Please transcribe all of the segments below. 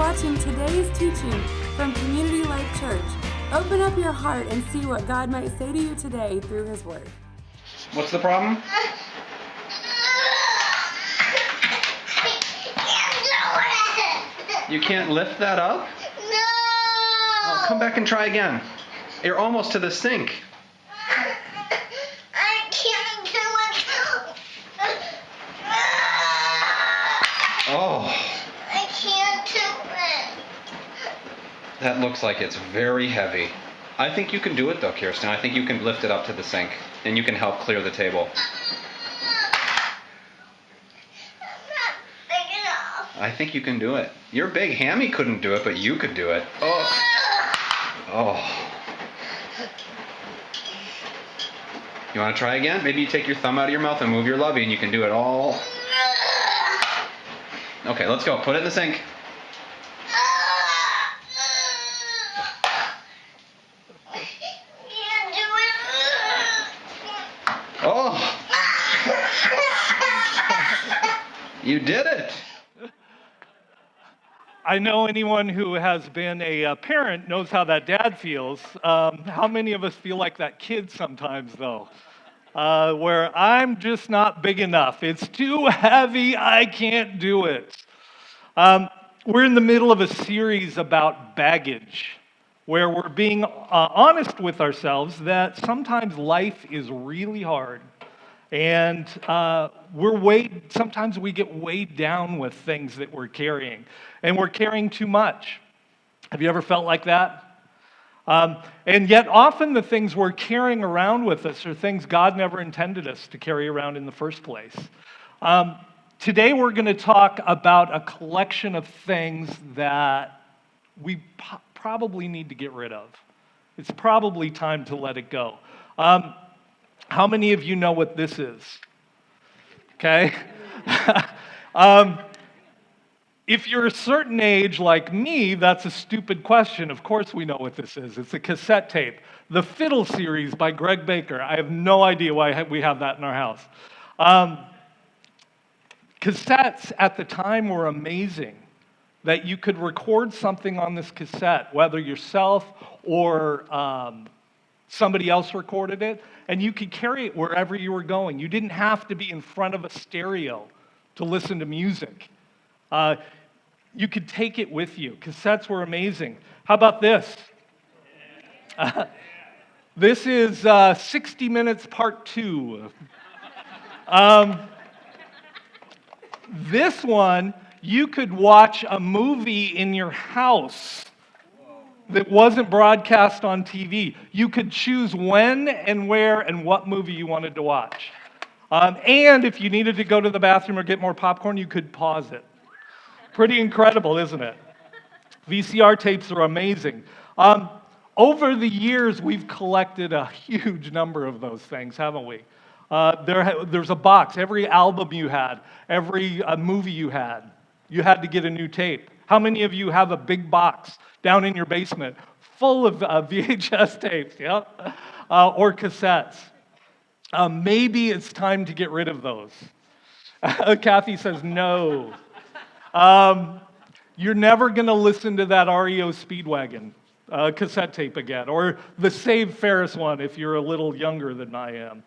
watching today's teaching from Community Life Church. Open up your heart and see what God might say to you today through His Word. What's the problem? You can't lift that up? No! Oh, come back and try again. You're almost to the sink. I can't do it. Oh, I can't do it. that looks like it's very heavy. I think you can do it though, Kirsten. I think you can lift it up to the sink and you can help clear the table. I'm not big enough. I think you can do it. Your big hammy couldn't do it, but you could do it. Oh. Oh. You want to try again? Maybe you take your thumb out of your mouth and move your lovey and you can do it all. Okay, let's go. Put it in the sink. Can't do it. Oh, you did it. I know anyone who has been a parent knows how that dad feels. How many of us feel like that kid sometimes, though? Where I'm just not big enough. It's too heavy. I can't do it. We're in the middle of a series about baggage, where we're being honest with ourselves that sometimes life is really hard. And sometimes we get weighed down with things that we're carrying, and we're carrying too much. Have you ever felt like that? And yet often the things we're carrying around with us are things God never intended us to carry around in the first place. Today we're going to talk about a collection of things that we probably need to get rid of. It's probably time to let it go. How many of you know what this is? Okay. If you're a certain age like me, that's a stupid question. Of course we know what this is. It's a cassette tape. The Fiddle series by Greg Baker. I have no idea why we have that in our house. Cassettes at the time were amazing. That you could record something on this cassette, whether yourself or somebody else recorded it, and you could carry it wherever you were going. You didn't have to be in front of a stereo to listen to music. You could take it with you. Cassettes were amazing. How about this? This is 60 Minutes Part 2. This one, you could watch a movie in your house that wasn't broadcast on TV. You could choose when and where and what movie you wanted to watch. And if you needed to go to the bathroom or get more popcorn, you could pause it. Pretty incredible, isn't it? VCR tapes are amazing. Over the years, we've collected a huge number of those things, haven't we? There's a box. Every album you had, every movie you had to get a new tape. How many of you have a big box down in your basement full of VHS tapes, or cassettes? Maybe it's time to get rid of those. Kathy says no. You're never going to listen to that REO Speedwagon cassette tape again, or the Save Ferris one if you're a little younger than I am.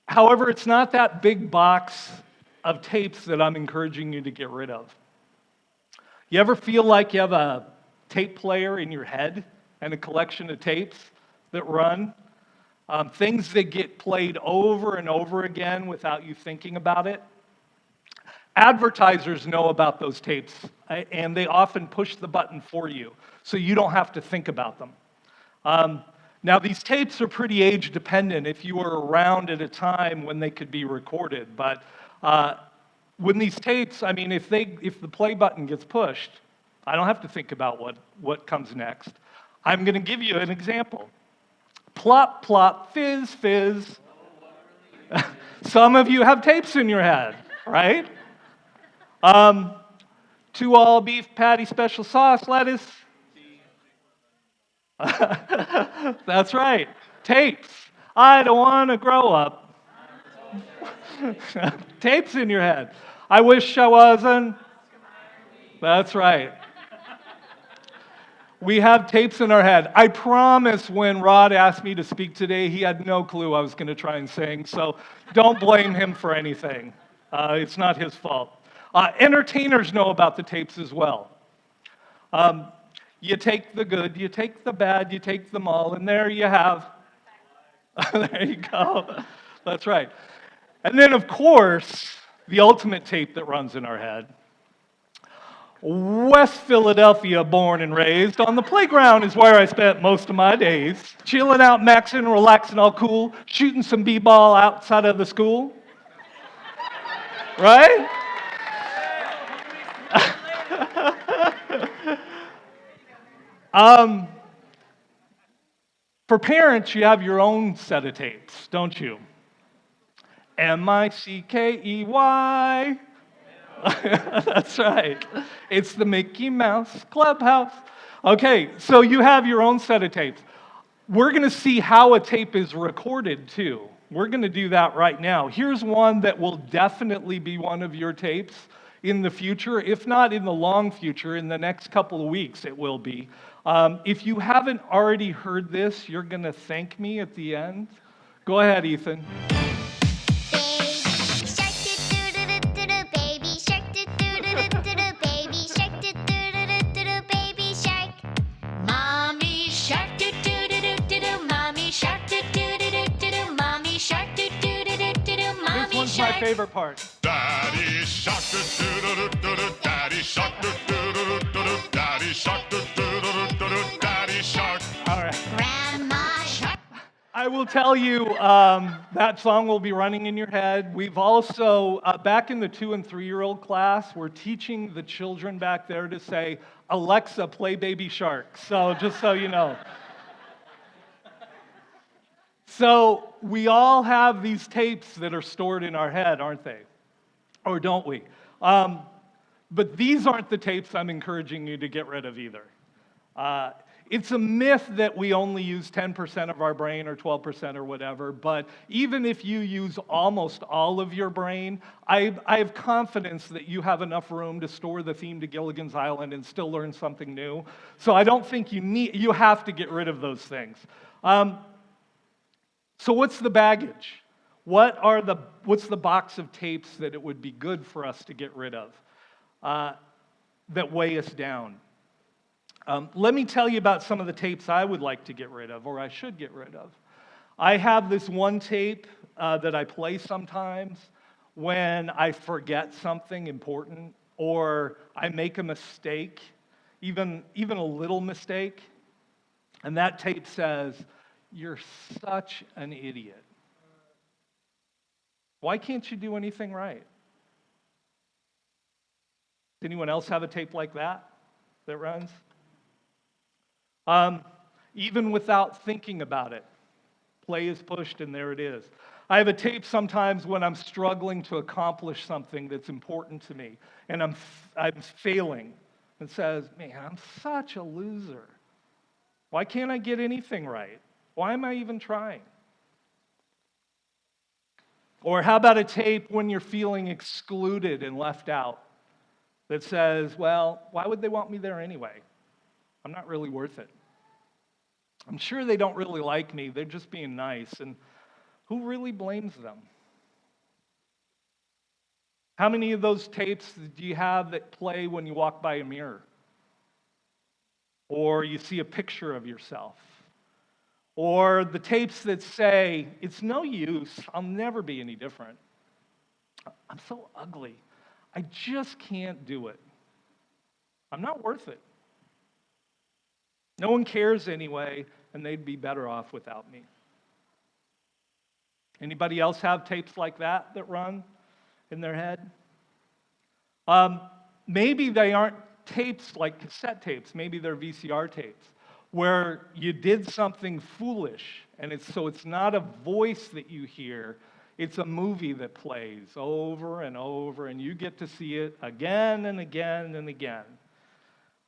However, it's not that big box of tapes that I'm encouraging you to get rid of. You ever feel like you have a tape player in your head and a collection of tapes that run? Things that get played over and over again without you thinking about it? Advertisers know about those tapes, and they often push the button for you, so you don't have to think about them. Now, these tapes are pretty age-dependent if you were around at a time when they could be recorded, but when these tapes, if the play button gets pushed, I don't have to think about what comes next. I'm going to give you an example. Plop, plop, fizz, fizz. Some of you have tapes in your head, right? 2 all beef patty, special sauce, lettuce. That's right. Tapes. I don't want to grow up. Tapes in your head. I wish I wasn't. That's right. We have tapes in our head. I promise when Rod asked me to speak today, he had no clue I was going to try and sing, so don't blame him for anything. It's not his fault. Entertainers know about the tapes as well. You take the good, you take the bad, you take them all, and there you have. There you go. That's right. And then, of course, the ultimate tape that runs in our head. West Philadelphia, born and raised. On the playground is where I spent most of my days. Chilling out, maxing, relaxing, all cool. Shooting some b-ball outside of the school. Right? For parents, you have your own set of tapes, don't you? Mickey. That's right. It's the Mickey Mouse Clubhouse. Okay, so you have your own set of tapes. We're going to see how a tape is recorded, too. We're going to do that right now. Here's one that will definitely be one of your tapes in the future, if not in the long future, in the next couple of weeks it will be. If you haven't already heard this, you're going to thank me at the end. Go ahead, Ethan. My favorite part. Daddy shark, daddy shark, daddy shark, daddy shark. All right. Grandma Shark. I will tell you, that song will be running in your head. We've also, back in the 2- and 3-year-old class, we're teaching the children back there to say, Alexa, play Baby Shark. So just so you know. So we all have these tapes that are stored in our head, aren't they? Or don't we? But these aren't the tapes I'm encouraging you to get rid of either. It's a myth that we only use 10% of our brain or 12% or whatever, but even if you use almost all of your brain, I have confidence that you have enough room to store the theme to Gilligan's Island and still learn something new. So I don't think you have to get rid of those things. So what's the baggage? What's the box of tapes that it would be good for us to get rid of that weigh us down? Let me tell you about some of the tapes I would like to get rid of, or I should get rid of. I have this one tape that I play sometimes when I forget something important, or I make a mistake, even a little mistake, and that tape says, "You're such an idiot. Why can't you do anything right?" Does anyone else have a tape like that runs? Even without thinking about it, play is pushed and there it is. I have a tape sometimes when I'm struggling to accomplish something that's important to me and I'm failing. It says, "Man, I'm such a loser. Why can't I get anything right? Why am I even trying?" Or how about a tape when you're feeling excluded and left out that says, "Well, why would they want me there anyway? I'm not really worth it. I'm sure they don't really like me. They're just being nice." And who really blames them? How many of those tapes do you have that play when you walk by a mirror? Or you see a picture of yourself? Or the tapes that say, "It's no use, I'll never be any different. I'm so ugly, I just can't do it. I'm not worth it. No one cares anyway, and they'd be better off without me." Anybody else have tapes like that run in their head? Maybe they aren't tapes like cassette tapes. Maybe they're VCR tapes, where you did something foolish, and it's not a voice that you hear, it's a movie that plays over and over, and you get to see it again and again and again.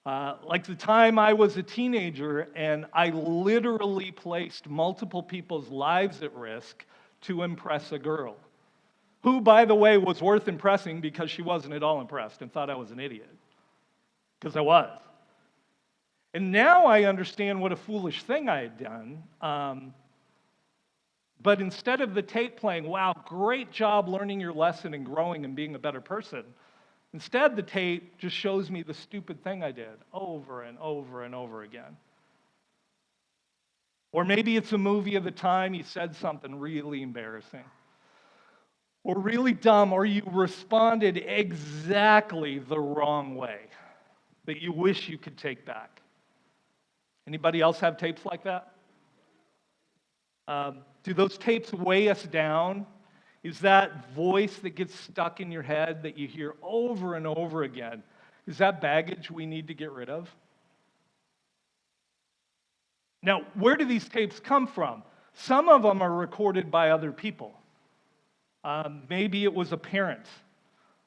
Like the time I was a teenager, and I literally placed multiple people's lives at risk to impress a girl, who, by the way, was worth impressing because she wasn't at all impressed and thought I was an idiot. because I was. And now I understand what a foolish thing I had done. But instead of the tape playing, wow, great job learning your lesson and growing and being a better person, instead the tape just shows me the stupid thing I did over and over and over again. Or maybe it's a movie of the time you said something really embarrassing, or really dumb, or you responded exactly the wrong way that you wish you could take back. Anybody else have tapes like that? Do those tapes weigh us down? Is that voice that gets stuck in your head that you hear over and over again, is that baggage we need to get rid of? Now, where do these tapes come from? Some of them are recorded by other people. Maybe it was a parent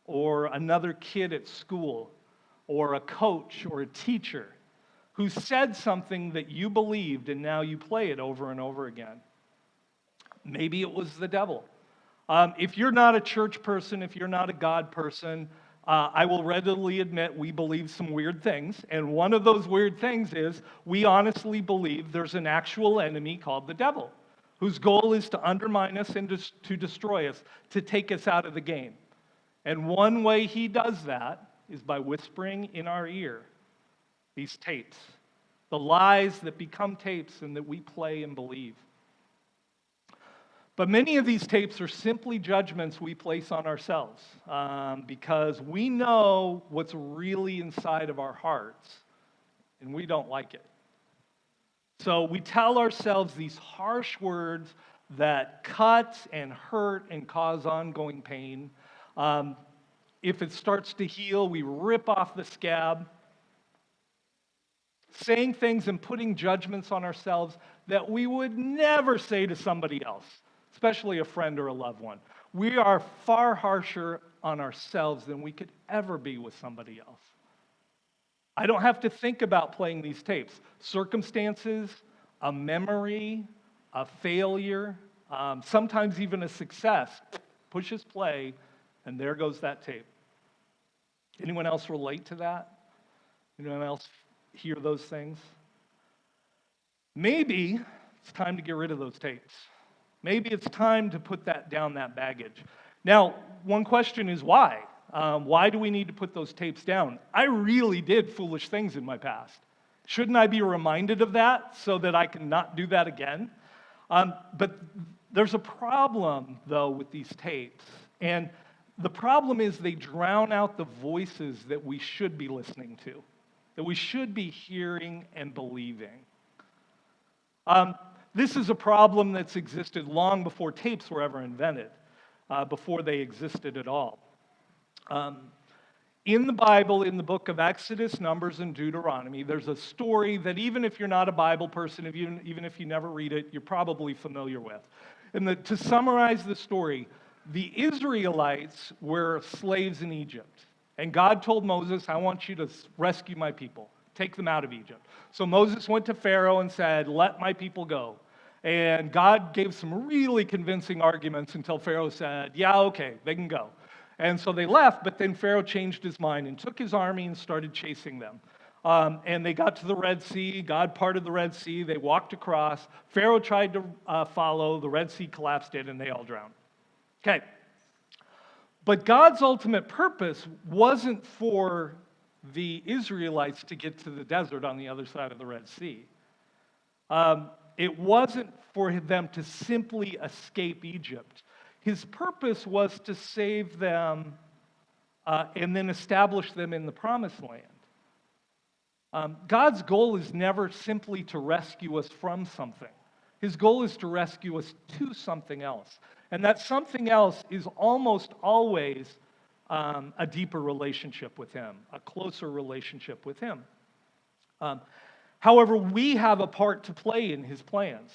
or another kid at school or a coach or a teacher who said something that you believed and now you play it over and over again. Maybe it was the devil. If you're not a church person, if you're not a God person, I will readily admit we believe some weird things. And one of those weird things is we honestly believe there's an actual enemy called the devil, whose goal is to undermine us and to destroy us, to take us out of the game. And one way he does that is by whispering in our ear these tapes, the lies that become tapes and that we play and believe. But many of these tapes are simply judgments we place on ourselves because we know what's really inside of our hearts and we don't like it. So we tell ourselves these harsh words that cut and hurt and cause ongoing pain. If it starts to heal, we rip off the scab, saying things and putting judgments on ourselves that we would never say to somebody else, especially a friend or a loved one. We are far harsher on ourselves than we could ever be with somebody else. I don't have to think about playing these tapes. Circumstances, a memory, a failure, sometimes even a success, pushes play, and there goes that tape. Anyone else relate to that? Anyone else hear those things? Maybe it's time to get rid of those tapes. Maybe it's time to put that down, that baggage. Now, one question is why? Why do we need to put those tapes down? I really did foolish things in my past. Shouldn't I be reminded of that so that I can not do that again? But there's a problem, though, with these tapes. And the problem is they drown out the voices that we should be listening to, that we should be hearing and believing. This is a problem that's existed long before tapes were ever invented, before they existed at all. In the Bible, in the book of Exodus, Numbers, and Deuteronomy, there's a story that even if you're not a Bible person, even if you never read it, you're probably familiar with. And to summarize the story, the Israelites were slaves in Egypt. And God told Moses, I want you to rescue my people. Take them out of Egypt. So Moses went to Pharaoh and said, let my people go. And God gave some really convincing arguments until Pharaoh said, yeah, okay, they can go. And so they left, but then Pharaoh changed his mind and took his army and started chasing them. And they got to the Red Sea. God parted the Red Sea. They walked across. Pharaoh tried to follow. The Red Sea collapsed in, and they all drowned. Okay. But God's ultimate purpose wasn't for the Israelites to get to the desert on the other side of the Red Sea. It wasn't for them to simply escape Egypt. His purpose was to save them and then establish them in the Promised Land. God's goal is never simply to rescue us from something. His goal is to rescue us to something else. And that something else is almost always a deeper relationship with Him, a closer relationship with Him. However, we have a part to play in His plans.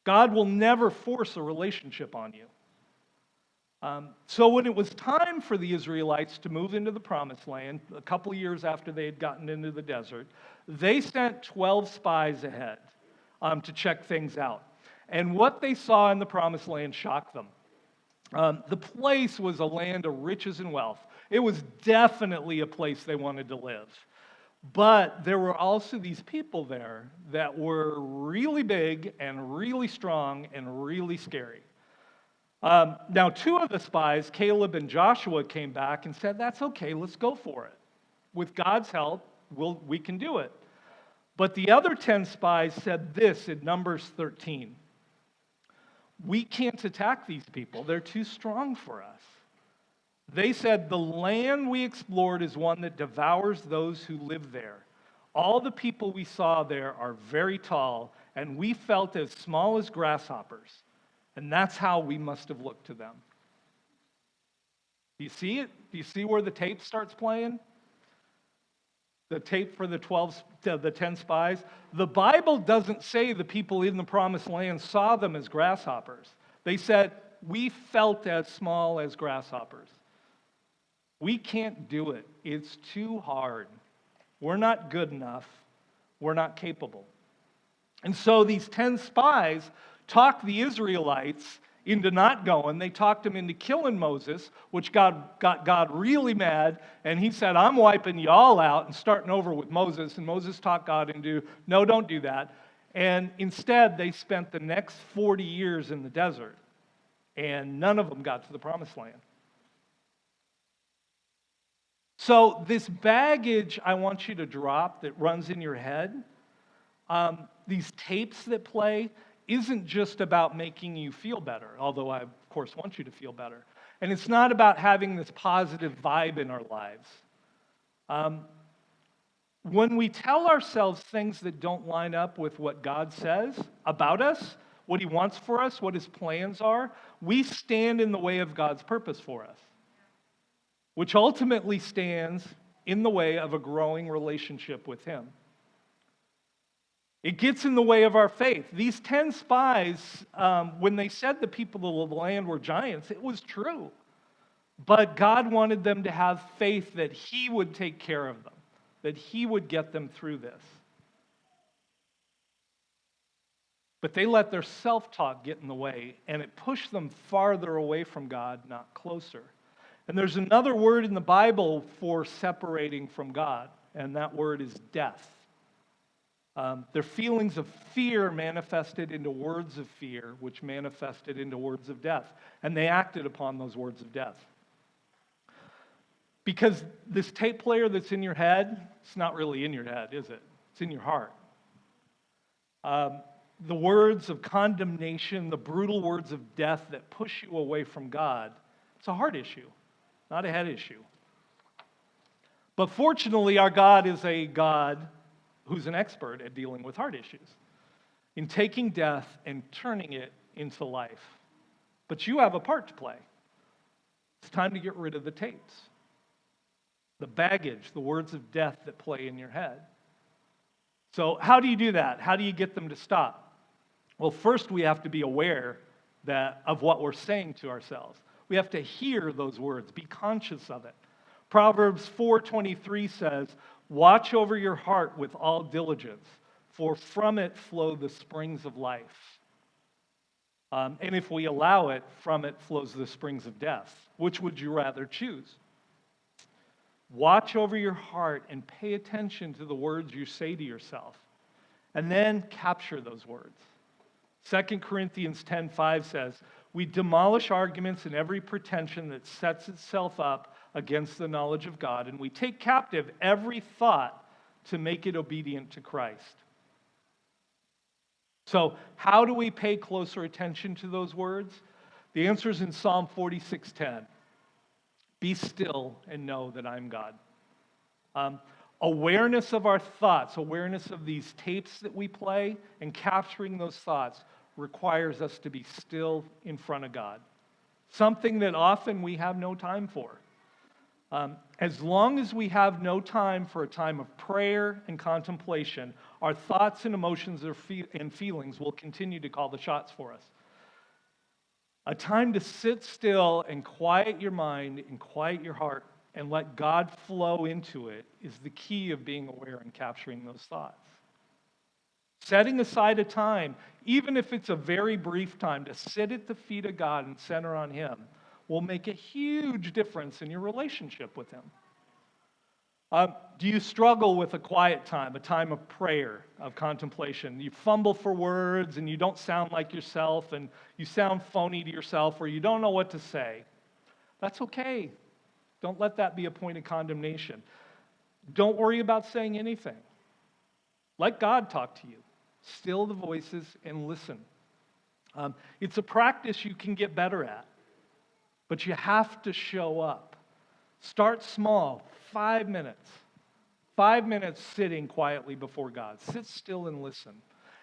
God will never force a relationship on you. So when it was time for the Israelites to move into the Promised Land, a couple years after they had gotten into the desert, they sent 12 spies ahead to check things out. And what they saw in the Promised Land shocked them. The place was a land of riches and wealth. It was definitely a place they wanted to live. But there were also these people there that were really big and really strong and really scary. Now, two of the spies, Caleb and Joshua, came back and said, "That's okay, let's go for it. With God's help, we can do it." But the other 10 spies said this in Numbers 13. "We can't attack these people. They're too strong for us." They said, "The land we explored is one that devours those who live there. All the people we saw there are very tall, and we felt as small as grasshoppers. And that's how we must have looked to them." Do you see it? Do you see where the tape starts playing? The tape for the 10 spies. The Bible doesn't say the people in the promised land saw them as grasshoppers. They said, "We felt as small as grasshoppers. We can't do it. It's too hard. We're not good enough. We're not capable." And so these 10 spies talked the Israelites into not going. They talked them into killing Moses, which got God really mad. And he said, "I'm wiping y'all out and starting over with Moses." And Moses talked God into, "No, don't do that." And instead, they spent the next 40 years in the desert. And none of them got to the promised land. So this baggage I want you to drop that runs in your head, these tapes that play, isn't just about making you feel better, although I, of course, want you to feel better. And it's not about having this positive vibe in our lives. When we tell ourselves things that don't line up with what God says about us, what He wants for us, what His plans are, we stand in the way of God's purpose for us, which ultimately stands in the way of a growing relationship with Him. It gets in the way of our faith. These 10 spies, when they said the people of the land were giants, it was true. But God wanted them to have faith that He would take care of them, that He would get them through this. But they let their self-talk get in the way, and it pushed them farther away from God, not closer. And there's another word in the Bible for separating from God, and that word is death. Their feelings of fear manifested into words of fear, which manifested into words of death. And they acted upon those words of death. Because this tape player that's in your head, it's not really in your head, is it? It's in your heart. The words of condemnation, the brutal words of death that push you away from God, it's a heart issue, not a head issue. But fortunately, our God is a God who's an expert at dealing with heart issues, in taking death and turning it into life. But you have a part to play. It's time to get rid of the tapes, the baggage, the words of death that play in your head. So how do you do that? How do you get them to stop? Well, first we have to be aware of what we're saying to ourselves. We have to hear those words, be conscious of it. Proverbs 4:23 says, "Watch over your heart with all diligence, for from it flow the springs of life." And if we allow it, from it flows the springs of death. Which would you rather choose? Watch over your heart and pay attention to the words you say to yourself. And then capture those words. 2 Corinthians 10:5 says, "We demolish arguments and every pretension that sets itself up against the knowledge of God, and we take captive every thought to make it obedient to Christ." So, how do we pay closer attention to those words? The answer is in Psalm 46:10. "Be still and know that I'm God." Awareness of our thoughts, awareness of these tapes that we play, and capturing those thoughts requires us to be still in front of God. Something that often we have no time for. As long as we have no time for a time of prayer and contemplation, our thoughts and emotions and feelings will continue to call the shots for us. A time to sit still and quiet your mind and quiet your heart and let God flow into it is the key of being aware and capturing those thoughts. Setting aside a time, even if it's a very brief time, to sit at the feet of God and center on Him will make a huge difference in your relationship with Him. Do you struggle with a quiet time, a time of prayer, of contemplation? You fumble for words and you don't sound like yourself and you sound phony to yourself or you don't know what to say. That's okay. Don't let that be a point of condemnation. Don't worry about saying anything. Let God talk to you. Still the voices and listen. It's a practice you can get better at, but you have to show up. Start small, 5 minutes. 5 minutes sitting quietly before God. Sit still and listen.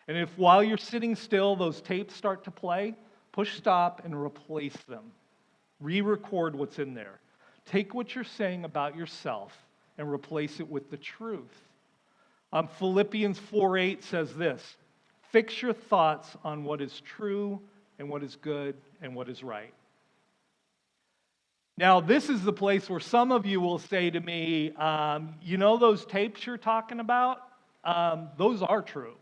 And if while you're sitting still, those tapes start to play, push stop and replace them. Re-record what's in there. Take what you're saying about yourself and replace it with the truth. Philippians 4:8 says this, fix your thoughts on what is true and what is good and what is right. Now, this is the place where some of you will say to me, you know those tapes you're talking about? Those are true.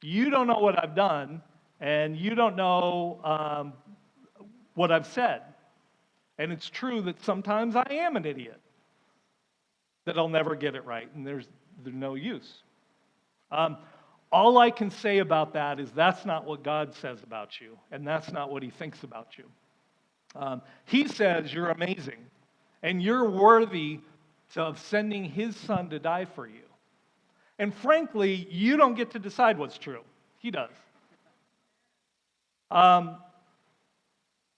You don't know what I've done, and you don't know what I've said. And it's true that sometimes I am an idiot, that I'll never get it right, and there's no use. All I can say about that is that's not what God says about you, and that's not what He thinks about you. He says you're amazing, and you're worthy of sending His Son to die for you. And frankly, you don't get to decide what's true. He does.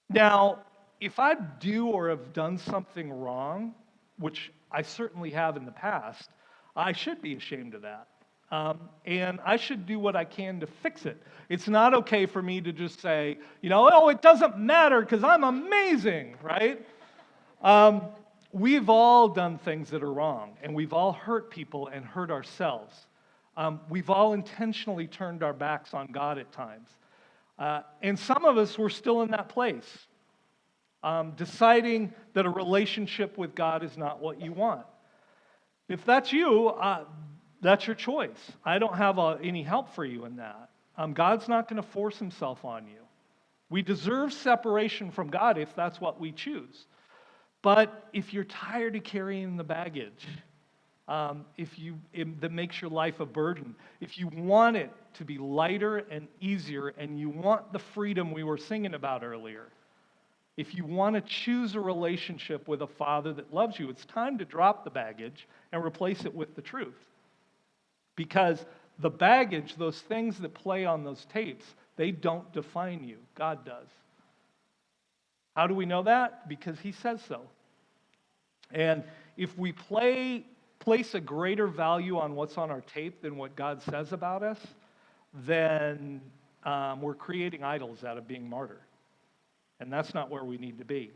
Now, if I do or have done something wrong, which I certainly have in the past, I should be ashamed of that. And I should do what I can to fix it. It's not okay for me to just say, oh, it doesn't matter because I'm amazing, right? We've all done things that are wrong, and we've all hurt people and hurt ourselves. We've all intentionally turned our backs on God at times. And some of us were still in that place, deciding that a relationship with God is not what you want. If that's you, that's your choice. I don't have any help for you in that. God's not going to force Himself on you. We deserve separation from God if that's what we choose. But if you're tired of carrying the baggage, that makes your life a burden, if you want it to be lighter and easier, and you want the freedom we were singing about earlier, if you want to choose a relationship with a Father that loves you, it's time to drop the baggage and replace it with the truth. Because the baggage, those things that play on those tapes, they don't define you. God does. How do we know that? Because He says so. And if we place a greater value on what's on our tape than what God says about us, then we're creating idols out of being martyr. And that's not where we need to be.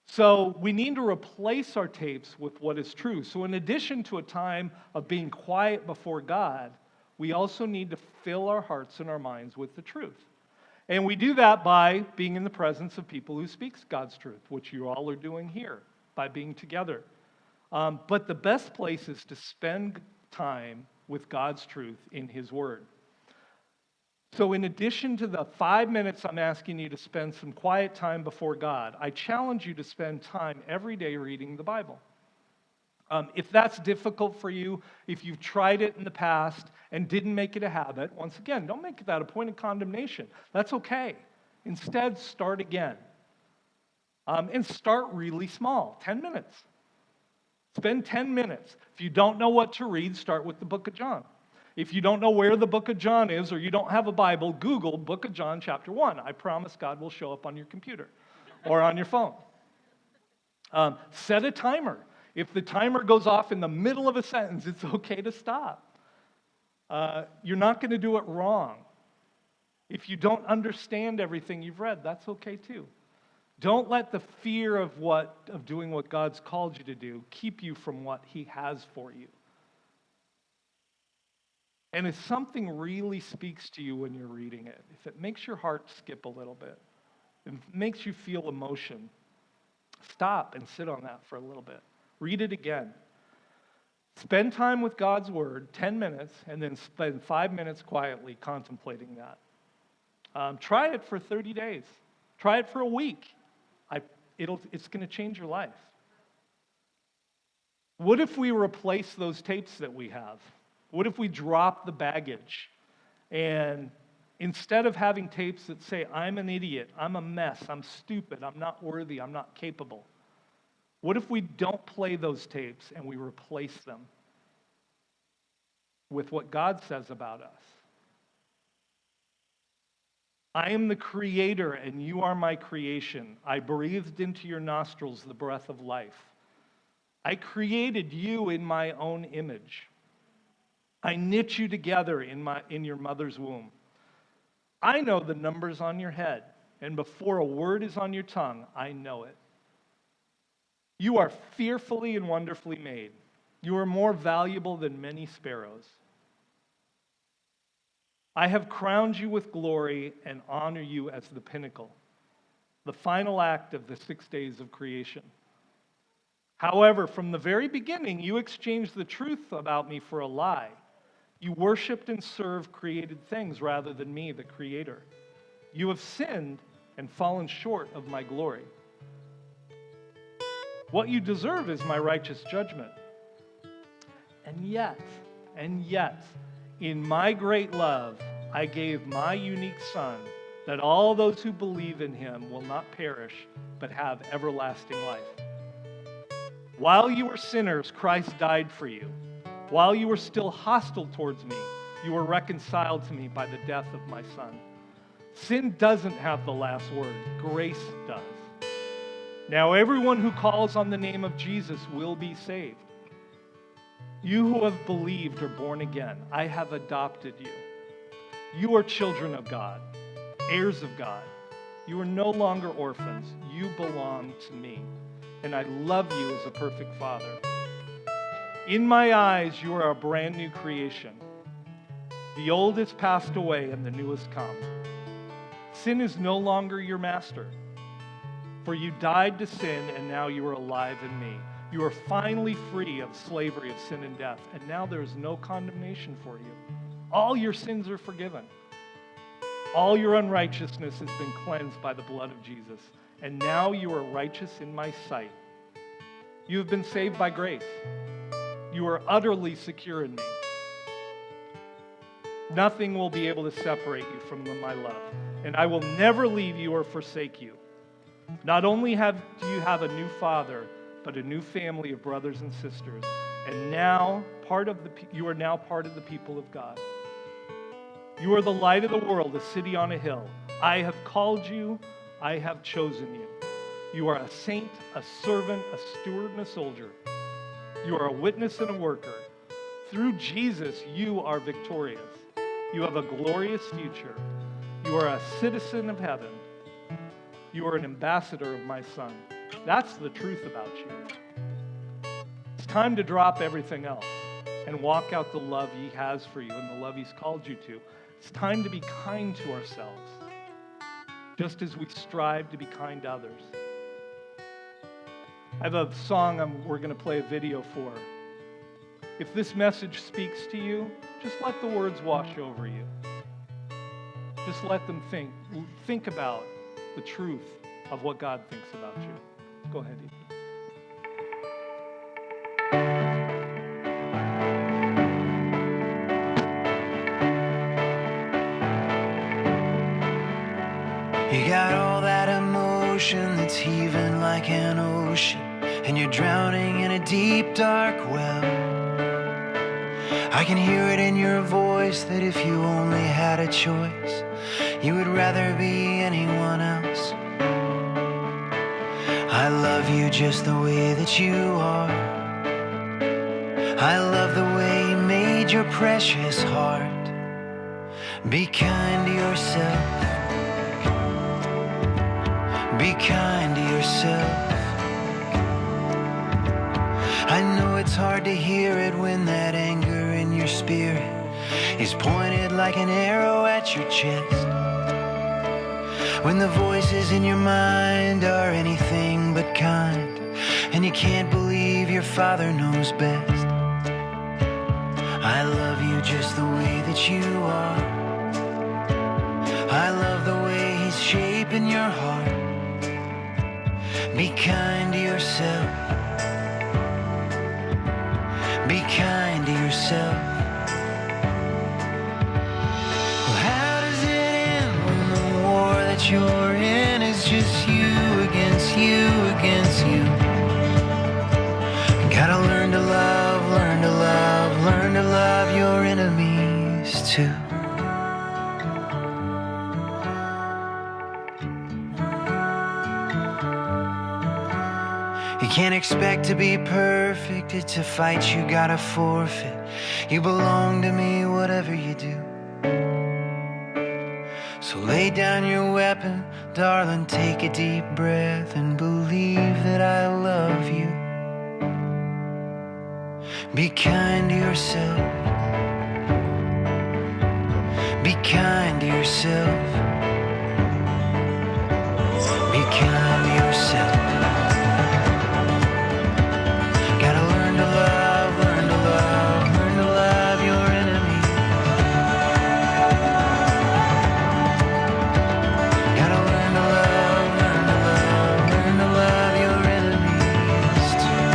So we need to replace our tapes with what is true. So in addition to a time of being quiet before God, we also need to fill our hearts and our minds with the truth. And we do that by being in the presence of people who speak God's truth, which you all are doing here, by being together. But the best place is to spend time with God's truth in His Word. So in addition to the 5 minutes I'm asking you to spend some quiet time before God, I challenge you to spend time every day reading the Bible. If that's difficult for you, if you've tried it in the past and didn't make it a habit, once again, don't make that a point of condemnation. That's okay. Instead, start again. And start really small, 10 minutes. Spend 10 minutes. If you don't know what to read, start with the book of John. If you don't know where the book of John is or you don't have a Bible, Google Book of John chapter 1. I promise God will show up on your computer or on your phone. Set a timer. If the timer goes off in the middle of a sentence, it's okay to stop. You're not going to do it wrong. If you don't understand everything you've read, that's okay too. Don't let the fear of doing what God's called you to do keep you from what He has for you. And if something really speaks to you when you're reading it, if it makes your heart skip a little bit, if it makes you feel emotion, stop and sit on that for a little bit. Read it again. Spend time with God's Word, 10 minutes, and then spend 5 minutes quietly contemplating that. Try it for 30 days. Try it for a week. It's going to change your life. What if we replace those tapes that we have? What if we drop the baggage and instead of having tapes that say, I'm an idiot, I'm a mess, I'm stupid, I'm not worthy, I'm not capable, what if we don't play those tapes and we replace them with what God says about us? I am the creator and you are my creation. I breathed into your nostrils the breath of life. I created you in my own image. I knit you together in your mother's womb. I know the numbers on your head, and before a word is on your tongue, I know it. You are fearfully and wonderfully made. You are more valuable than many sparrows. I have crowned you with glory and honor you as the pinnacle, the final act of the 6 days of creation. However, from the very beginning, you exchanged the truth about me for a lie. You worshiped and served created things rather than me, the Creator. You have sinned and fallen short of my glory. What you deserve is my righteous judgment. And yet, in my great love, I gave my unique Son, that all those who believe in him will not perish, but have everlasting life. While you were sinners, Christ died for you. While you were still hostile towards me, you were reconciled to me by the death of my Son. Sin doesn't have the last word. Grace does. Now everyone who calls on the name of Jesus will be saved. You who have believed are born again. I have adopted you. You are children of God, heirs of God. You are no longer orphans. You belong to me, and I love you as a perfect Father. In my eyes, you are a brand new creation. The old has passed away and the new has come. Sin is no longer your master. For you died to sin and now you are alive in me. You are finally free of slavery of sin and death, and now there is no condemnation for you. All your sins are forgiven. All your unrighteousness has been cleansed by the blood of Jesus, and now you are righteous in my sight. You have been saved by grace. You are utterly secure in me. Nothing will be able to separate you from my love, and I will never leave you or forsake you. Not only do you have a new Father, but a new family of brothers and sisters, and now you are now part of the people of God. You are the light of the world, a city on a hill. I have called you, I have chosen you. You are a saint, a servant, a steward, and a soldier. You are a witness and a worker. Through Jesus, you are victorious. You have a glorious future. You are a citizen of heaven. You are an ambassador of my Son. That's the truth about you. It's time to drop everything else and walk out the love He has for you and the love He's called you to. It's time to be kind to ourselves, just as we strive to be kind to others. I have a song we're going to play a video for. If this message speaks to you, just let the words wash over you. Just let them think about the truth of what God thinks about you. Go ahead, Ethan. You got all that emotion that's heaving like an ocean, and you're drowning in a deep, dark well. I can hear it in your voice that if you only had a choice, you would rather be anyone else. I love you just the way that you are. I love the way you made your precious heart. Be kind to yourself. Be kind to yourself. I know it's hard to hear it when that anger in your spirit is pointed like an arrow at your chest. When the voices in your mind are anything but kind, and you can't believe your Father knows best. I love you just the way that you are. I love the way he's shaping your heart. Be kind to yourself. Be kind to yourself. Well, how does it end when the war that you're in is just you against you against you? Gotta learn to love, learn to love, learn to love your enemies too. You can't expect to be perfect. It's a fight you gotta forfeit. You belong to me, whatever you do. So lay down your weapon, darling, take a deep breath and believe that I love you. Be kind to yourself. Be kind to yourself. Be kind to yourself. Gotta learn to love, learn to love, learn to love your enemy. Gotta learn to love, learn to love, learn to love your enemies too.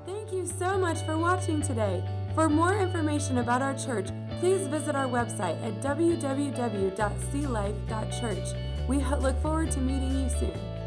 Thank you so much for watching today. For more information about our church, please visit our website at www.clife.church. We look forward to meeting you soon.